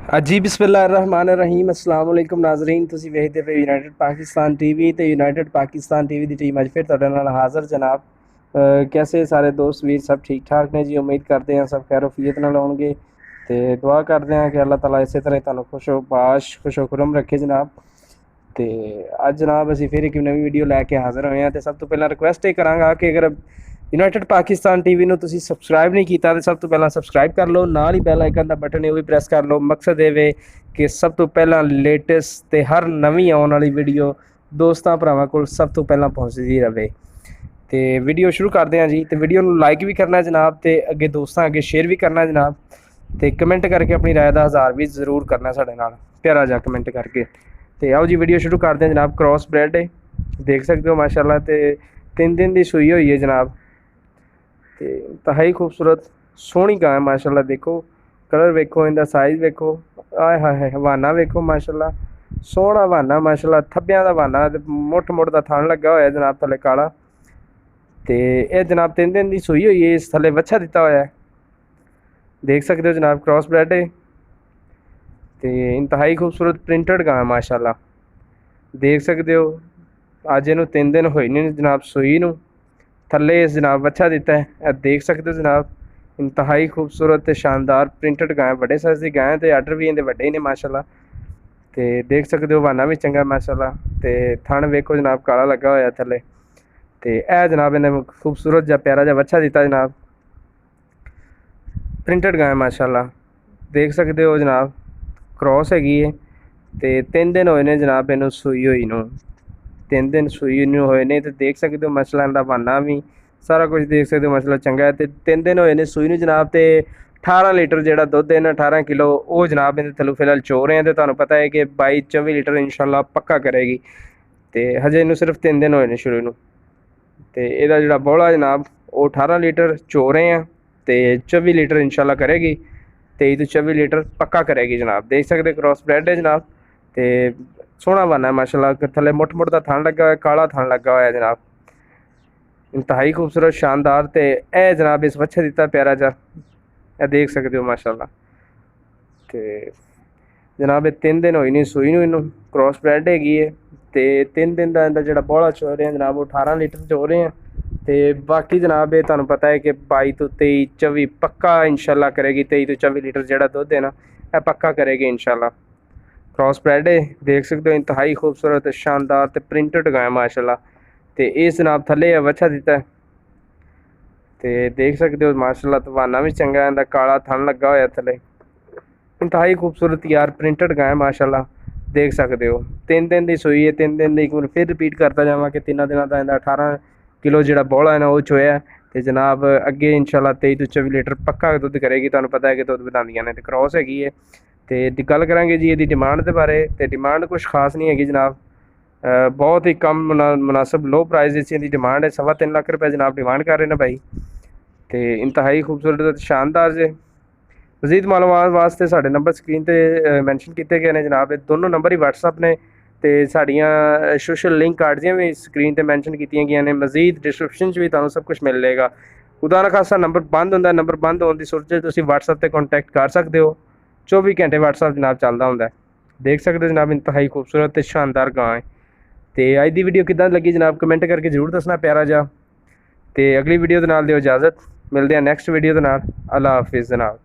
जी बिस्मिल्लाहिर्रहमानिर्रहीम अस्सलाम वालेकुम नाज़रीन तुसी वेखदे पे यूनाइटेड पाकिस्तान टीवी ते यूनाइटेड पाकिस्तान टीवी दी टीम अज फिर तुहाडे नाल हाज़र जनाब। कैसे सारे दोस्त वीर सब ठीक ठाक ने जी। उम्मीद करते हैं सब खैरोफियत नाल होणगे ते दुआ करते हैं कि अल्लाह ताला इस तरह तुहानू खुशो खुरम रखे जनाब। तो अज जनाब असीं फिर एक नवी वीडियो लैके हाज़र होए हैं। तो सब तो पहला रिक्वेस्ट ये करांगा कि अगर यूनाइटेड पाकिस्तान टीवी ਨੂੰ ਤੁਸੀਂ ਸਬਸਕ੍ਰਾਈਬ नहीं किया तो सब तो पहला सबसक्राइब कर लो, नाल ही बैल आइकन का बटन है वो भी प्रेस कर लो। मकसद ये वे कि सब तो पहला लेटेस्ट तो हर नवी आने वाली वीडियो दोस्तों भरावां को सब तो पहला पहुँचती रहे। तो वीडियो शुरू करते हैं जी। तो वीडियो लाइक भी करना जनाब, तो अगे दोस्तों अगे शेयर भी करना जनाब, तो कमेंट करके अपनी राय का इज़हार भी जरूर करना साढ़े नाल प्यारा जा कमेंट करके। तो आओ जी वीडियो शुरू करते हैं जनाब। क्रॉस ब्रेड है, देख सकते हो माशाल्लाह। तो 3 दिन की सूई हुई है जनाब। तो इंतहाई खूबसूरत सोहनी गाय माशाल्लाह। देखो कलर वेखो, इनका साइज़ वेखो, आए हाय हाय हवाना वेखो माशाल्लाह, सोहना हवाना माशाल्लाह। थब्बियां दा हवाना मुठ का थन लगा होया जनाब थले काला। तो यह जनाब 3 दिन की सूई हुई है, इस थले बच्चा दिता होया है, देख सकते हो जनाब। क्रॉस ब्रेड है, तो इंतहाई खूबसूरत प्रिंटेड गाय माशाल्लाह, देख सकते हो। अज इनू 3 दिन होए ने जनाब सूई नू, थले इस जनाब बच्चा दिता है, देख सकते हो जनाब। इंतहाई खूबसूरत शानदार प्रिंटेड गाय, बड़े साइज की गाय, तो आर्डर भी इनके बड़े ने माशाल्लाह। तो देख सकते हो वाना भी चंगा माशाल्लाह। तो थन वेखो जनाब काला लगा होया थले। तो यह जनाब इन्हें खूबसूरत जा प्यारा जा बच्चा दिता जनाब, प्रिंटेड गाय माशाल्लाह, देख सकते हो जनाब। क्रॉस हैगी है, तो 3 दिन होए ने जनाब इनू सूई हुई नू, 3 दिन सूई नू होए ने। तो देख सकते हो मसला इनका बहाना भी सारा कुछ देख सकते हो, मसला चंगा है। तो 3 दिन होए ने सूई नू जनाब। तो 18 लीटर जो दुध है ना, 18 किलो वो जनाब इन थलू फिलहाल चो रहे हैं। तो तुहानू पता है कि 22-24 लीटर इंशाल्लाह पक्का करेगी। तो हजे इनू सिर्फ 3 दिन होए ने शुरू नू। तो यदा जो बौला जनाब वो 18 लीटर चो रहे हैं, तो 24 लीटर इंशाल्लाह करेगी, 23 तो 24 लीटर पक्का करेगी जनाब। देख सकते क्रॉस ब्रेड है जनाब। तो सोहना बना है माशाल्लाह, थले मुठ का थन लगा हुआ, काला थन लगा हुआ है जनाब, इंतहाई खूबसूरत शानदार। तो यह जनाब इस बच्चे दिता प्यारा जा, यह देख सकते हो माशाल्लाह। तो जनाब 3 दिन होई नहीं सूई नू, इनू क्रॉस ब्रेड हैगी है। तो 3 दिन का इनका जो बौला चो रहे हैं जनाब वो 18 लीटर चो रहे हैं। तो बाकी जनाब ये तुहानू पता है कि 22 तो 23-24 पक्का इंशाल्लाह करेगी, 23 तो 24 लीटर जो दुध है ना यह पक्का करेगी इंशाल्लाह। क्रॉस ब्रेड है, देख सकते हो इंतहाई खूबसूरत शानदार तो प्रिंटेड गाय माशाल्लाह। तो इस जनाब थले बच्चा दिता है, तो देख सकते हो माशाल्लाह। तो वाना भी चंगा है, काला थन लगा होया थले, इंतहाई खूबसूरत यार प्रिंटेड गाय माशाल्लाह, देख सकते हो। 3 दिन की सूई है, 3 दिन की। एक बार फिर रिपीट करता जावा कि 3 दिनों का इनका 18 किलो जो बौला है ना वो चोया। तो जनाब अगे इंशाल्लाह 23 तो 24 लीटर पक्का दुध करेगी। तुहानू पता है कि दुध बतादियां ने। तो क्रॉस हैगी है। तो गल करांगे जी ये डिमांड के बारे। तो डिमांड कुछ खास नहीं हैगी जनाब, बहुत ही कम मुनासिब लो प्राइस इसकी डिमांड है। 3.25 लाख रुपये जनाब डिमांड कर रहे हैं भाई। तो इंतहाई खूबसूरत शानदार जे। मजीद मालूमात वास्ते साढ़े नंबर स्क्रीन पर मैंशन किए गए हैं जनाब। दोनों नंबर ही वट्सअप ने, तो साड़ियाँ सोशल लिंक कार्ड्स भी स्क्रीन पर मैंशन की गई ने। मजीद डिस्क्रिप्शन भी तुहानू सब कुछ मिल जाएगा। खुदा ना खासा नंबर बंद होंगे, नंबर बंद होने की सूरत तुम वट्सअप पर कॉन्टैक्ट कर सकते हो। 24 घंटे वट्सअप जनाब चलता होंगे। देख सकते हो जनाब इंतहाई खूबसूरत शानदार गाय। तो अज की वीडियो किदां लगी जनाब कमेंट करके जरूर दसना प्यारा जा। तो अगली वीडियो के नाल दिओ इजाज़त, मिलते हैं नैक्सट वीडियो के नाल। अल्लाह हाफिज़ जनाब।